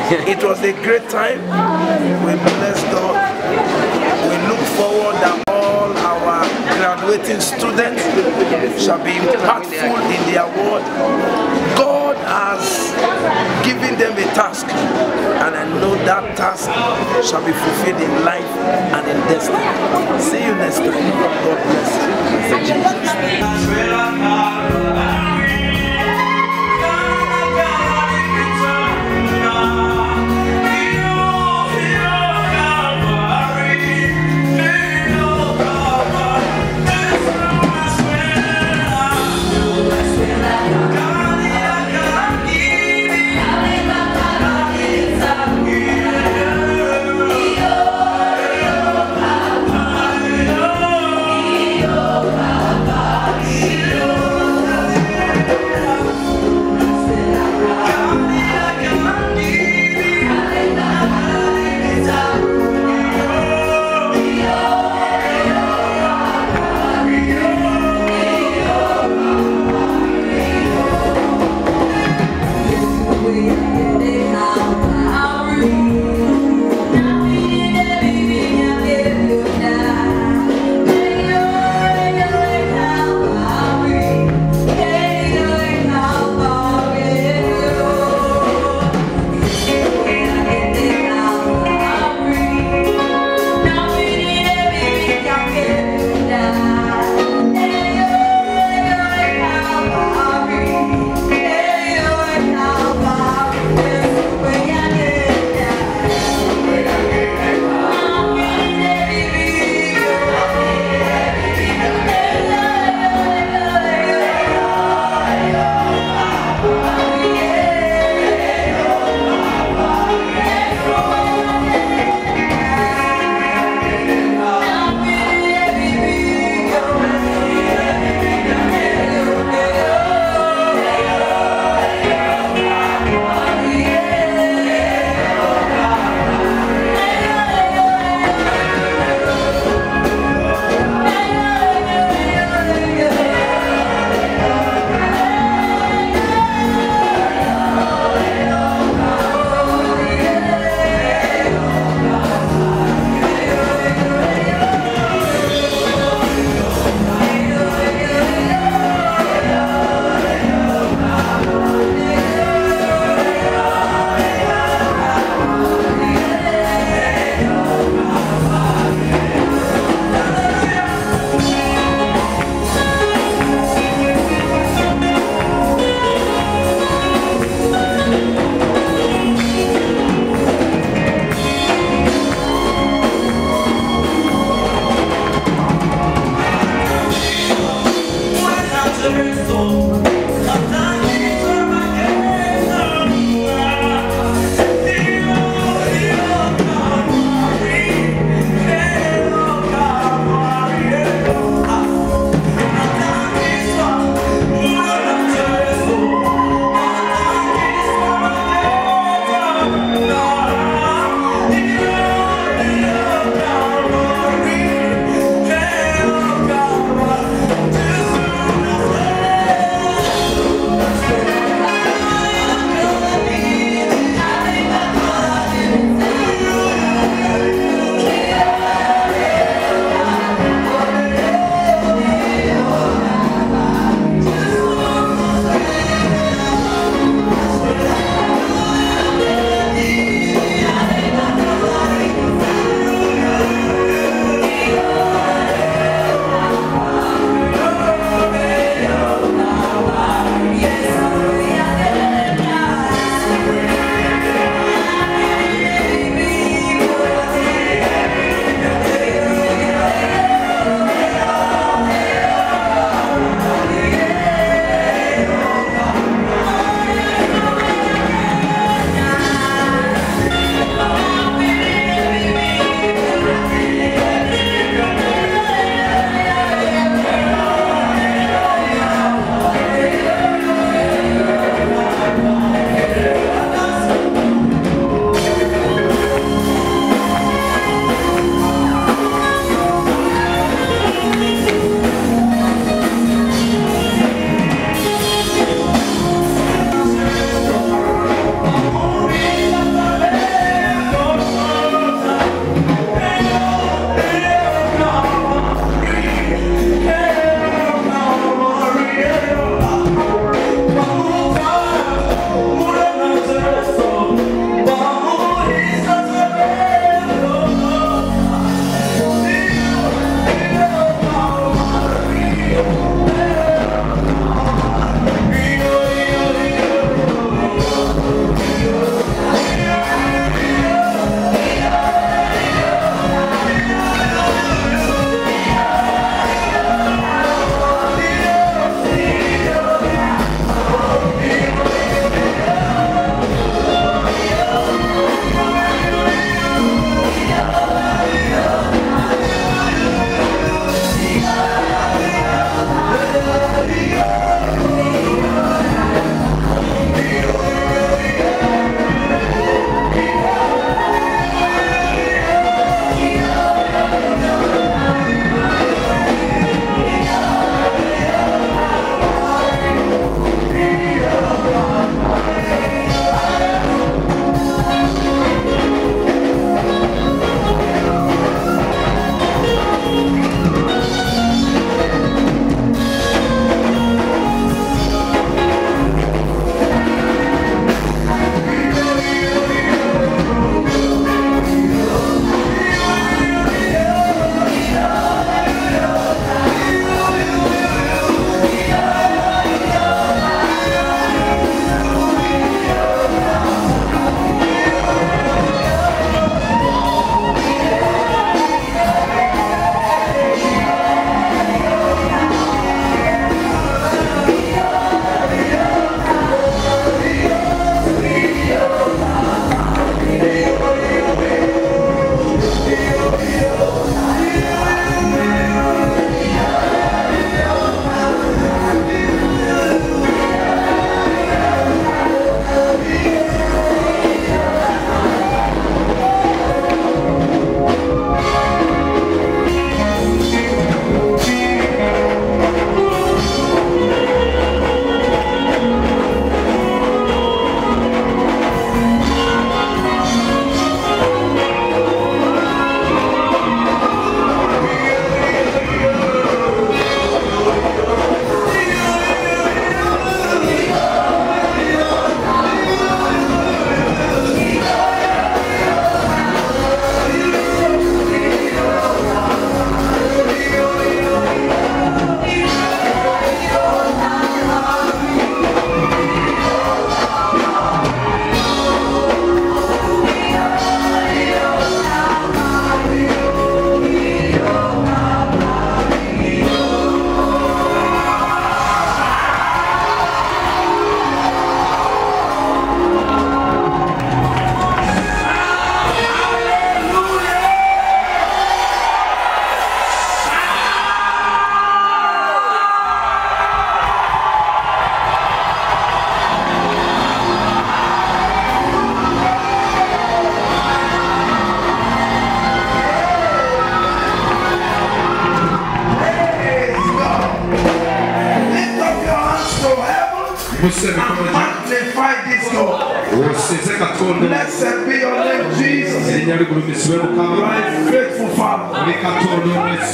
It was a great time. We bless God. We look forward that all our graduating students shall be impactful in their world. God has given them a task, and I know that task shall be fulfilled in life and in destiny. See you next time. God bless you. Magnify this God. Blessed be your name, Jesus. You are a faithful Father.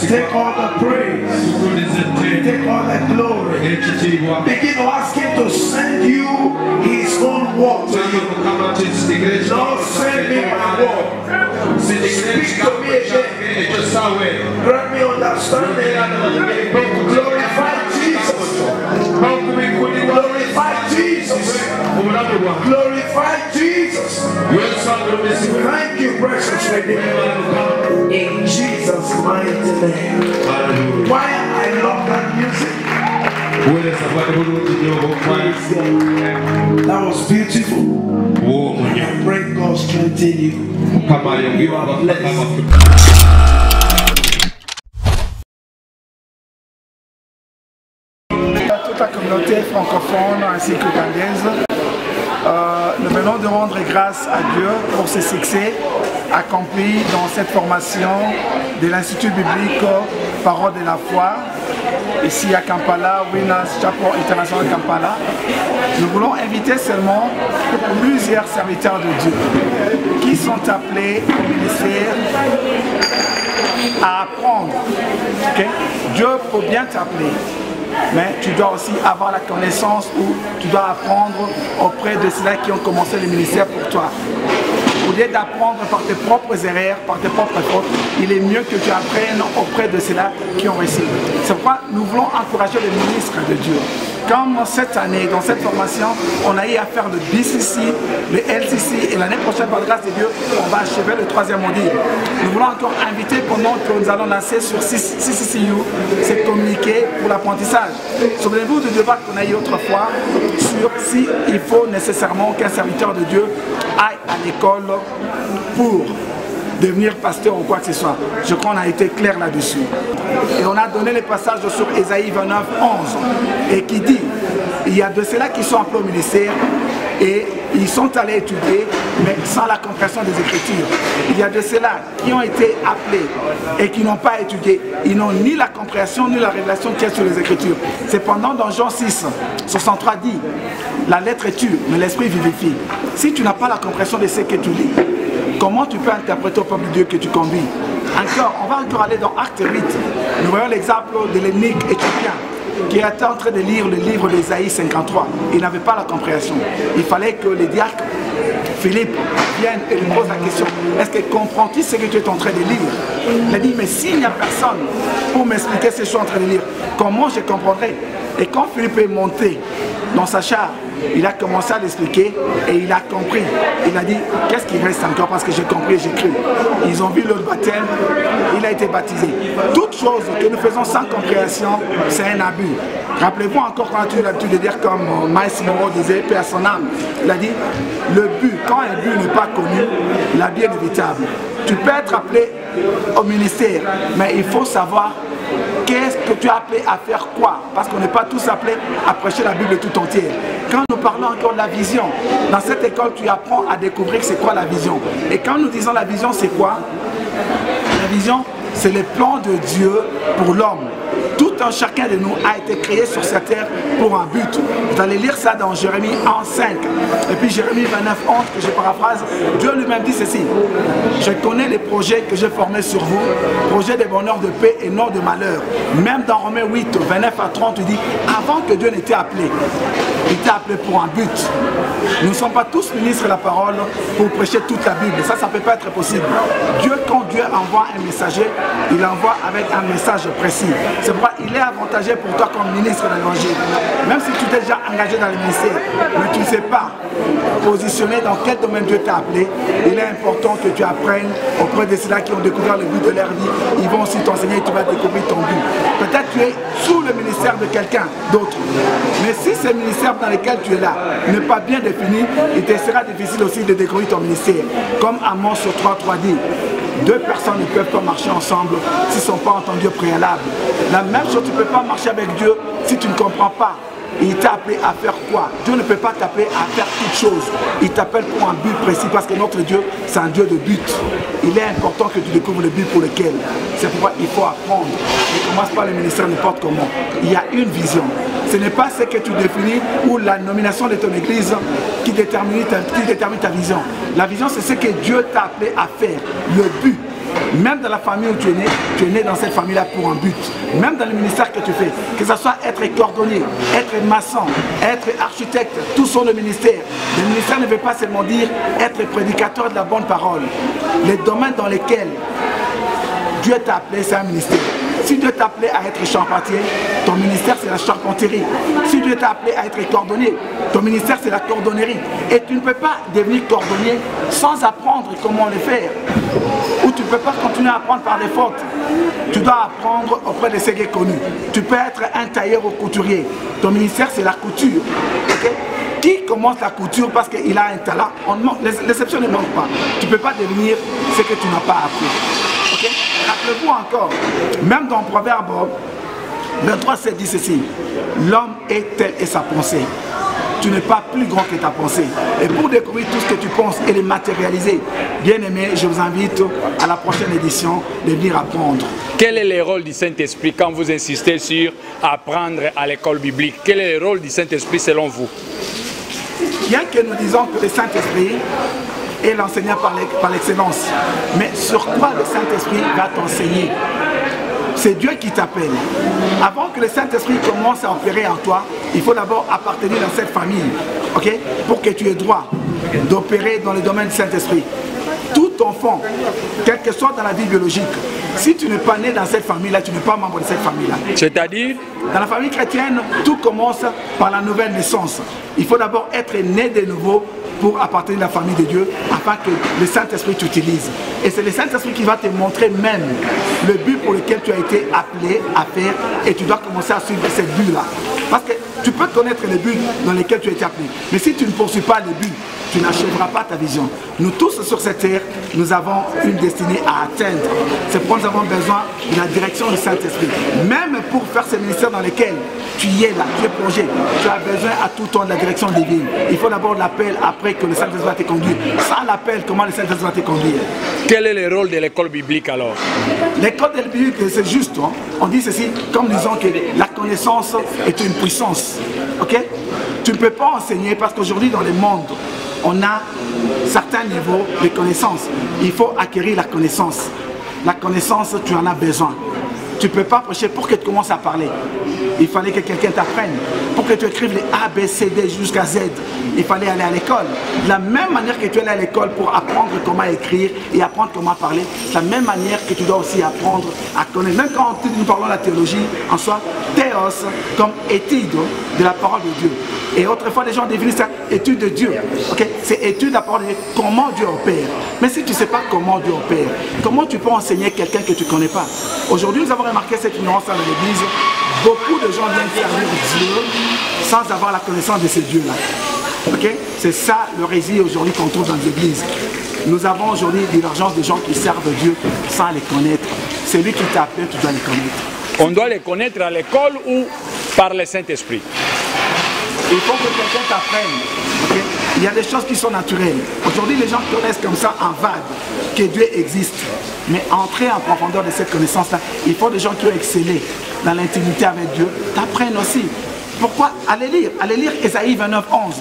Take all the praise. Take all the glory. Begin to ask Him to send you His own word to you. Lord, send me my word. Speak to me again. Grant me understanding and glorify Jesus. Glorify Jesus. Glorify Jesus. Thank you, precious Redeemer. In Jesus' mighty name. Why I love that music? That was beautiful. I pray God strengthen you. You are blessed. Toute la communauté francophone ainsi que ghandaise, nous venons de rendre grâce à Dieu pour ce succès accompli dans cette formation de l'Institut biblique Parole de la foi, ici à Kampala, Winners Chapel International Kampala. Nous voulons inviter seulement plusieurs serviteurs de Dieu qui sont appelés au ministère à apprendre. Okay? Dieu peut bien t'appeler, mais tu dois aussi avoir la connaissance ou tu dois apprendre auprès de ceux qui ont commencé le ministère pour toi. Au lieu d'apprendre par tes propres erreurs, par tes propres fautes, il est mieux que tu apprennes auprès de ceux qui ont réussi. C'est pourquoi nous voulons encourager les ministres de Dieu. Comme cette année, dans cette formation, on a eu à faire le BCC, le LCC et l'année prochaine, par la grâce de Dieu, on va achever le 3e module. Nous voulons encore inviter pendant que nous allons lancer sur CCCU, c'est communiquer pour l'apprentissage. Souvenez-vous du débat qu'on a eu autrefois sur si il faut nécessairement qu'un serviteur de Dieu aille à l'école pour devenir pasteur ou quoi que ce soit. Je crois qu'on a été clair là-dessus. Et on a donné les passages sur Ésaïe 29, 11, et qui dit, il y a de ceux-là qui sont appelés au ministère et ils sont allés étudier, mais sans la compréhension des Écritures. Il y a de ceux-là qui ont été appelés et qui n'ont pas étudié. Ils n'ont ni la compréhension ni la révélation qui est sur les Écritures. Cependant, dans Jean 6, 63 dit, la lettre est tue, mais l'esprit vivifie. Si tu n'as pas la compréhension de ce que tu lis, comment tu peux interpréter au peuple de Dieu que tu conduis? Encore, on va encore aller dans Acte 8. Nous voyons l'exemple de l'énigme éthiopien qui était en train de lire le livre d'Ésaïe 53. Il n'avait pas la compréhension. Il fallait que le diacre Philippe vienne et lui pose la question. Est-ce que comprends-tu ce que tu es en train de lire? Il a dit, mais s'il n'y a personne pour m'expliquer ce que je suis en train de lire, comment je comprendrai? Et quand Philippe est monté dans sa char, il a commencé à l'expliquer et il a compris. Il a dit, qu'est-ce qui reste encore? Parce que j'ai compris et j'ai cru. Ils ont vu le baptême, il a été baptisé. Toute chose que nous faisons sans compréhension, c'est un abus. Rappelez-vous encore quand tu as l'habitude de dire comme Maïs Moreau disait, paix à son âme. Il a dit, le but, quand un but n'est pas connu, l'habit est inévitable. Tu peux être appelé au ministère, mais il faut savoir qu'est-ce que tu as appelé à faire quoi? Parce qu'on n'est pas tous appelés à prêcher la Bible tout entière. Quand nous parlons encore de la vision, dans cette école, tu apprends à découvrir c'est quoi la vision. Et quand nous disons la vision, c'est quoi? La vision, c'est le plan de Dieu pour l'homme. Tout un chacun de nous a été créé sur cette terre pour un but. Vous allez lire ça dans Jérémie 1:5. Et puis Jérémie 29:11, que je paraphrase, Dieu lui-même dit ceci. Je connais les projets que j'ai formés sur vous, projets de bonheur, de paix et non de malheur. Même dans Romains 8, 29 à 30, il dit, avant que Dieu n'était appelé, il était appelé pour un but. Nous ne sommes pas tous ministres de la parole pour prêcher toute la Bible. Ça ne peut pas être possible. Dieu, quand Dieu envoie un messager, il envoie avec un message précis. C'est pourquoi il est avantageux pour toi comme ministre de l'Évangile. Même si tu t'es déjà engagé dans le ministère, mais tu ne sais pas positionner dans quel domaine Dieu t'a appelé, il est important que tu apprennes auprès de ceux-là qui ont découvert le but de leur vie. Ils vont aussi t'enseigner et tu vas découvrir ton but. Peut-être tu es sous le ministère de quelqu'un d'autre. Mais si ce ministère dans lequel tu es là n'est pas bien défini, il te sera difficile aussi de découvrir ton ministère. Comme Amos 3:3 dit, deux personnes ne peuvent pas marcher ensemble s'ils ne sont pas entendus au préalable. La même chose, tu ne peux pas marcher avec Dieu si tu ne comprends pas. Il t'a appelé à faire quoi? Dieu ne peut pas t'appeler à faire toutes choses. Il t'appelle pour un but précis parce que notre Dieu, c'est un Dieu de but. Il est important que tu découvres le but pour lequel. C'est pourquoi il faut apprendre. Ne commence pas le ministère n'importe comment. Il y a une vision. Ce n'est pas ce que tu définis ou la nomination de ton église qui détermine ta vision. La vision, c'est ce que Dieu t'a appelé à faire, le but. Même dans la famille où tu es né dans cette famille-là pour un but. Même dans le ministère que tu fais, que ce soit être cordonnier, être maçon, être architecte, tout sont le ministère. Le ministère ne veut pas seulement dire être prédicateur de la bonne parole. Les domaines dans lesquels Dieu t'a appelé, c'est un ministère. Si Dieu t'a appelé à être charpentier, ton ministère c'est la charpenterie. Si Dieu t'a appelé à être cordonnier, ton ministère c'est la cordonnerie. Et tu ne peux pas devenir cordonnier sans apprendre comment le faire. Ou tu ne peux pas continuer à apprendre par des fautes. Tu dois apprendre auprès de ceux qui sont connus. Tu peux être un tailleur ou couturier. Ton ministère c'est la couture. Okay? Qui commence la couture parce qu'il a un talent? L'exception ne manque pas. Tu ne peux pas devenir ce que tu n'as pas appris. Okay? Rappelez-vous encore, même dans Proverbe 23, dit ceci: l'homme est tel et sa pensée. Tu n'es pas plus grand que ta pensée. Et pour découvrir tout ce que tu penses et les matérialiser, bien aimé, je vous invite à la prochaine édition de venir apprendre. Quel est le rôle du Saint-Esprit quand vous insistez sur apprendre à l'école biblique? Quel est le rôle du Saint-Esprit selon vous? Bien que nous disons que le Saint-Esprit est l'enseignant par l'excellence, mais sur quoi le Saint-Esprit va t'enseigner? C'est Dieu qui t'appelle. Avant que le Saint-Esprit commence à opérer en toi, il faut d'abord appartenir dans cette famille, okay? Pour que tu aies droit d'opérer dans le domaine du Saint-Esprit. Tout enfant, quel que soit dans la vie biologique, si tu n'es pas né dans cette famille-là, tu n'es pas membre de cette famille-là. C'est-à-dire? Dans la famille chrétienne, tout commence par la nouvelle naissance. Il faut d'abord être né de nouveau pour appartenir à la famille de Dieu, afin que le Saint-Esprit t'utilise. Et c'est le Saint-Esprit qui va te montrer même le but pour lequel tu as été appelé à faire, et tu dois commencer à suivre ce but-là. Parce que tu peux connaître les buts dans lesquels tu as été appelé, mais si tu ne poursuis pas les buts, tu n'achèveras pas ta vision. Nous tous sur cette terre, nous avons une destinée à atteindre. C'est pourquoi nous avons besoin de la direction du Saint-Esprit. Même pour faire ces ministères dans lesquels tu y es là, tu es plongé, tu as besoin à tout temps de la direction divine. Il faut d'abord l'appel après que le Saint-Esprit va te conduire. Sans l'appel, comment le Saint-Esprit va te conduire? Quel est le rôle de l'école biblique alors? L'école biblique, c'est juste. Hein? On dit ceci, comme disons que la connaissance est une puissance. Ok? Tu ne peux pas enseigner parce qu'aujourd'hui dans le monde, on a certains niveaux de connaissances. Il faut acquérir la connaissance. La connaissance, tu en as besoin. Tu ne peux pas prêcher pour que tu commences à parler. Il fallait que quelqu'un t'apprenne. Pour que tu écrives les A, B, C, D jusqu'à Z, il fallait aller à l'école. De la même manière que tu es allé à l'école pour apprendre comment écrire et apprendre comment parler, de la même manière que tu dois aussi apprendre à connaître. Même quand nous parlons de la théologie, en soi, théos, comme étude de la parole de Dieu. Et autrefois, les gens définissent ça, étude de Dieu. Okay? C'est étude de la parole de Dieu, comment Dieu opère. Mais si tu ne sais pas comment Dieu opère, comment tu peux enseigner quelqu'un que tu ne connais pas? Aujourd'hui, nous avons remarqué cette ignorance dans l'église. Beaucoup de gens viennent servir Dieu sans avoir la connaissance de ce Dieu-là. Okay? C'est ça l'hérésie aujourd'hui qu'on trouve dans les églises. Nous avons aujourd'hui divergence de gens qui servent Dieu sans les connaître. C'est lui qui t'a appelé, tu dois les connaître. On doit les connaître à l'école ou par le Saint-Esprit? Il faut que quelqu'un t'apprenne. Okay? Il y a des choses qui sont naturelles. Aujourd'hui, les gens connaissent comme ça en vague que Dieu existe. Mais entrer en profondeur de cette connaissance-là, il faut des gens qui ont excellé dans l'intimité avec Dieu, t'apprennent aussi. Pourquoi? Allez lire Ésaïe 29, 11.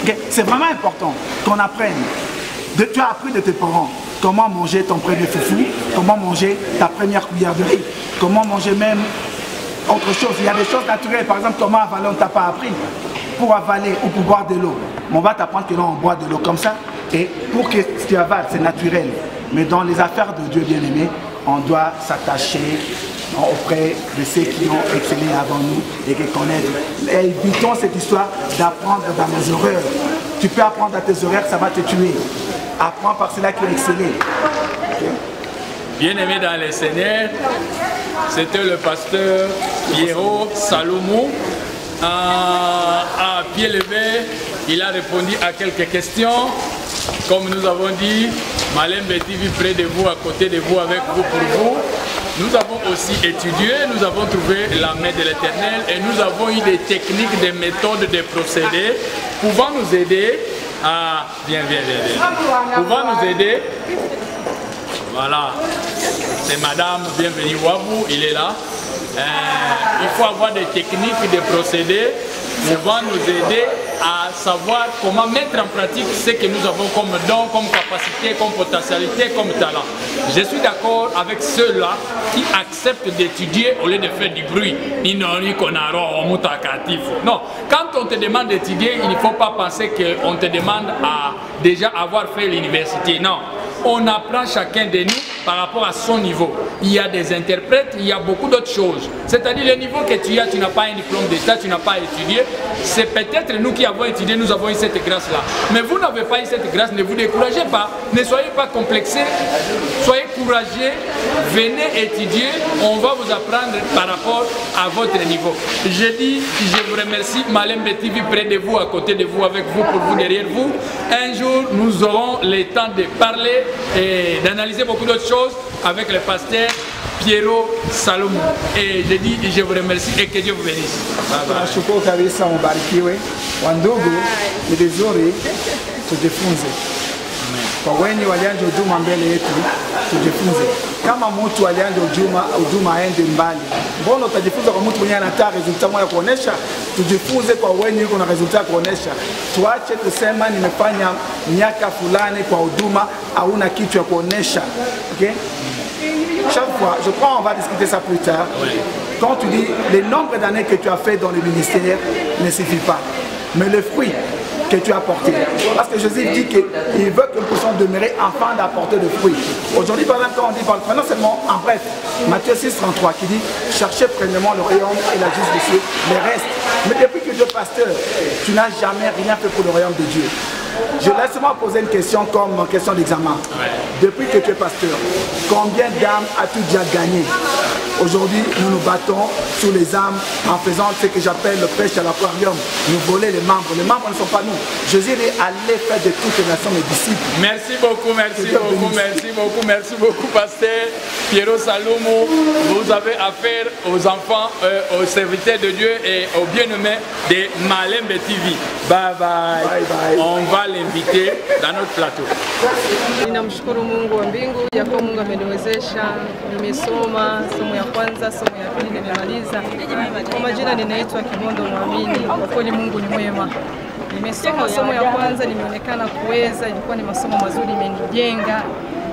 Okay? C'est vraiment important qu'on apprenne. Tu as appris de tes parents comment manger ton premier foufou, comment manger ta première cuillère de riz, comment manger même autre chose. Il y a des choses naturelles, par exemple, comment avaler, on ne t'a pas appris. Pour avaler ou pour boire de l'eau, on va t'apprendre que l'on boit de l'eau comme ça, et pour que tu avales, c'est naturel. Mais dans les affaires de Dieu bien-aimé, on doit s'attacher auprès de ceux qui ont excellé avant nous et qui connaissent. Et évitons cette histoire d'apprendre dans nos erreurs. Tu peux apprendre à tes erreurs, ça va te tuer. Apprends par ceux-là qui ont excellé. Okay? Bien-aimé dans le Seigneur, c'était le pasteur Pierrot Salomon. À pied levé, il a répondu à quelques questions. Comme nous avons dit, Malembe TV près de vous, à côté de vous, avec vous, pour vous. Nous avons aussi étudié, nous avons trouvé la main de l'Éternel et nous avons eu des techniques, des méthodes, des procédés pouvant nous aider à... Viens. Pouvant nous aider. Voilà. C'est Madame Bienvenue Wabou, il est là. il faut avoir des techniques, des procédés pouvant nous aider à savoir comment mettre en pratique ce que nous avons comme don, comme capacité, comme potentialité, comme talent. Je suis d'accord avec ceux-là qui acceptent d'étudier au lieu de faire du bruit. Non, quand on te demande d'étudier, il ne faut pas penser qu'on te demande à déjà avoir fait l'université. Non, on apprend chacun de nous par rapport à son niveau. Il y a des interprètes, il y a beaucoup d'autres choses. C'est-à-dire le niveau que tu as, tu n'as pas un diplôme d'État, tu n'as pas étudié. C'est peut-être nous qui avons étudié, nous avons eu cette grâce-là. Mais vous n'avez pas eu cette grâce, ne vous découragez pas. Ne soyez pas complexés, soyez courageux, venez étudier, on va vous apprendre par rapport à votre niveau. Je dis, je vous remercie, Malembe TV près de vous, à côté de vous, avec vous, pour vous, derrière vous. Un jour, nous aurons le temps de parler et d'analyser beaucoup d'autres choses avec le pasteur Piero Salomon. Et je dis, je vous remercie et que Dieu vous bénisse. Tunashukuru kabisa, mbarikiwe. Wandugu, ni vizuri tujifunze. Kwa wenye walianza huduma mbele yetu, tujifunze. Kama mtu alianza huduma aende mbali, mbona utajifunza kwa mtu mwenye anataka resultat moja kuonesha? Tujifunze kwa wenye yuko na resultat kuonesha. Tuache kusema nimefanya miaka fulani kwa huduma, hauna kitu ya kuonesha. Okay? Chaque fois, je crois on va discuter ça plus tard. Quand tu dis le nombre d'années que tu as fait dans le ministère ne suffit pas, mais le fruit que tu as apporté. Parce que Jésus dit qu'il veut que nous puissions demeurer afin d'apporter le fruit. Aujourd'hui, par exemple, quand on dit, prenons seulement en bref, Matthieu 6,33 qui dit cherchez premièrement le royaume et la justice de Dieu, le reste. Mais depuis que tu es pasteur, tu n'as jamais rien fait pour le royaume de Dieu. Je laisse-moi poser une question comme question d'examen. Depuis que tu es pasteur, combien d'âmes as-tu déjà gagné? Aujourd'hui, nous nous battons sur les âmes en faisant ce que j'appelle le pêche à l'aquarium. Nous voler les membres. Les membres ne sont pas nous. Jésus est allé faire de toutes les nations mes disciples. Merci beaucoup, merci beaucoup, merci beaucoup, merci beaucoup, pasteur Piero Salomon. Vous avez affaire aux enfants, aux serviteurs de Dieu et aux bien-aimés de Malembe TV. Bye bye. Bye bye. On va l'inviter dans notre plateau. Ninamshukuru Mungu wa mbingu ya kuwa Mungu ameniwezesha, nimesoma somo ya kwanza, somo ya pili nimemaliza. Kwa majina ninaitwa Kimondo Muamini. Kwa kweli Mungu ni mwema. Nimesoma somo ya kwanza, nimeonekana kuweza, ilikuwa ni masomo mazuri, imenijenga.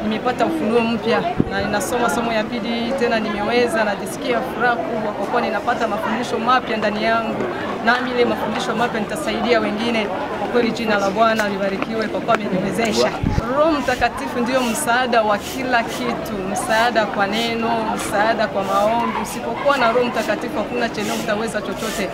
Nimepata ufunuo mpya na ninasoma somo ya pili tena nimeweza, najisikia furaha kubwa kwa kuwa ninapata mafundisho mapya ndani yangu, nami ile mafundisho mapya nitasaidia wengine. Kwa kweli jina la Bwana libarikiwe kwa kuwa ameniwezesha. Roho Mtakatifu ndio msaada wa kila kitu, msaada kwa neno, msaada kwa maombi. Usipokuwa na Roho Mtakatifu hakuna chenye utaweza chochote.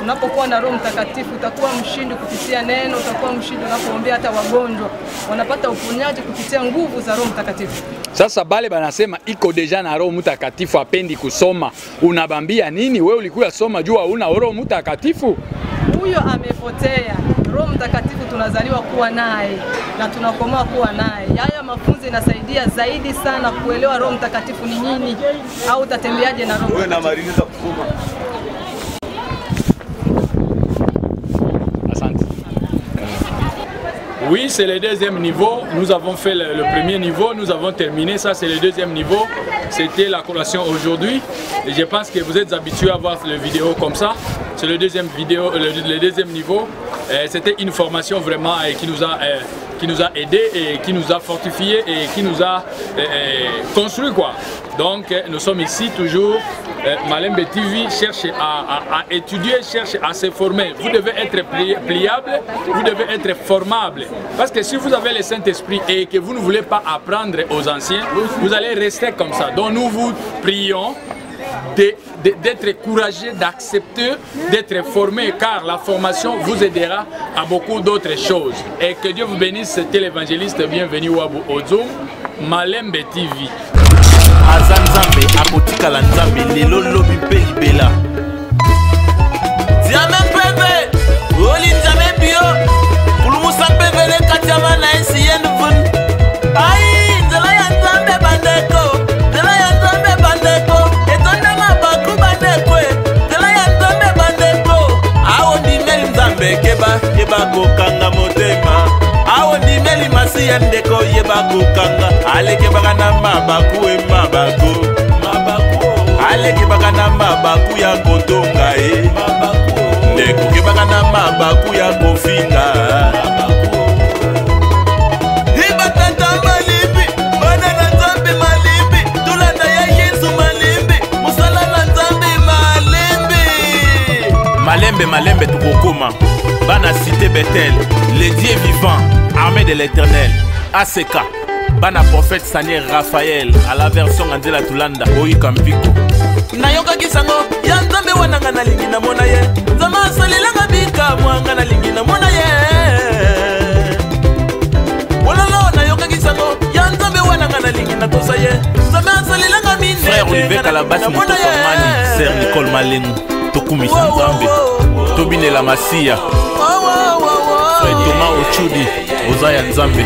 Unapokuwa na Roho Mtakatifu utakuwa mshindi kupitia neno, utakuwa mshindi unapoombea hata wagonjwa wanapata uponyaji kupitia nguvu za Roho Mtakatifu. Sasa bale banasema iko deja na Roho Mtakatifu apendi kusoma. Unabambia nini? Wewe ulikuwa soma jua una Roho Mtakatifu? Huyo amepotea. Roho Mtakatifu tunazaliwa kuwa naye na tunakomaa kuwa naye. Haya mafunzo inasaidia zaidi sana kuelewa Roho Mtakatifu ni nini au utatembeaje na Roho Mtakatifu. Oui, c'est le deuxième niveau. Nous avons fait le premier niveau, nous avons terminé. Ça, c'est le deuxième niveau. C'était la collation aujourd'hui. Et je pense que vous êtes habitués à voir les vidéos comme ça. C'est le deuxième niveau. C'était une formation vraiment qui nous a aidés et qui nous a fortifiés et qui nous a construit quoi. Donc nous sommes ici toujours. Malembe TV cherche à étudier, cherche à se former. Vous devez être pliable, vous devez être formable. Parce que si vous avez le Saint-Esprit et que vous ne voulez pas apprendre aux anciens, vous allez rester comme ça. Donc nous vous prions d'être courageux, d'accepter, d'être formé, car la formation vous aidera à beaucoup d'autres choses. Et que Dieu vous bénisse, c'était l'évangéliste bienvenu Wabu Ozum, Malembe TV. Azanzambe akotikala nzambe lelo lobi mpe libela Diame mpeve oli nzambe bio kulumusa mpeve le katiama na ensi yendu vun Ai nzela ya nzambe bandeko nzela ya nzambe bandeko etonda mabaku bandeko nzela ya nzambe bandeko Awo ndimeli nzambe keba kokanga motema Awo ndimeli masi ya ndeko yeba kokanga aleke baka na mabaku aleki baka na mabaku ya kotonga ndeko ke baka na mabaku ya kofinga ibatata malimbi bana na nzambe malimbi tulanda ya Yesu malimbi musala na nzambe malembe malembe tukokoma bana cité Bethel les dieux vivants armée de l'éternel ACK bana prophète Sanier Raphaël à la version Angela Tulanda Oika Mpiko nayoka kisango ya nzambe wananga na lingi na mona ye nzama salilanga bika mwanga na lingi na mona ye wololo nayoka kisango ya nzambe wananga na lingi na tosa ye nzama salilanga mine frère Olivier Kalabasi Mutokomani Sir Nicole Malengu tokumisa nzambe tobinela masia frère Thomas Ochudi ozaya nzambe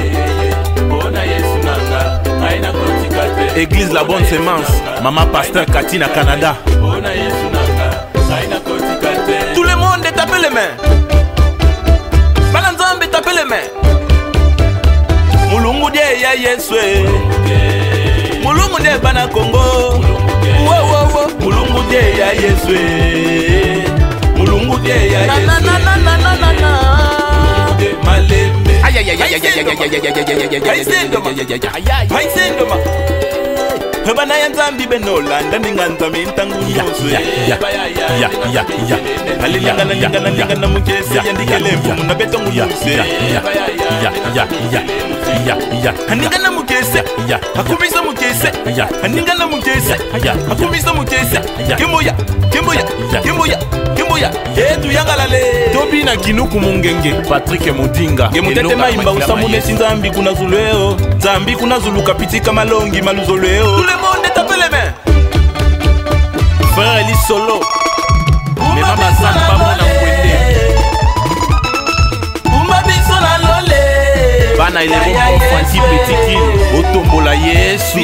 Église La Bonne Sémence, Maman Pasteur Katina Canada. Tout le monde tapez les mains. Balanzambe tapez les mains. Mulungu de ya Yeswe. Mulungu de Bana Congo. Mulungu de ya Yeswe. Mulungu de ya Yeswe. Malembe. Aïe aïe aïe aïe aïe aïe bana ya nzambi benolanda ninganzambe intangu nyoswe alilingana mukesi yandikelembu munabetongu nyoswe aningana mukese akumisa mukese aningana mukese akumisa mukese kimboya etu yangalale tobi na kinuku mungenge Patrick Mudinga ngemutete maimba usamune sinzambi kuna zulweo nzambi kuna zuluka pitika malongi maluzolweo tout le monde tape les mains frère Eli Solo mema basana pamona kwende umba biso na lole bana ile bon fanti petit otombola Yesu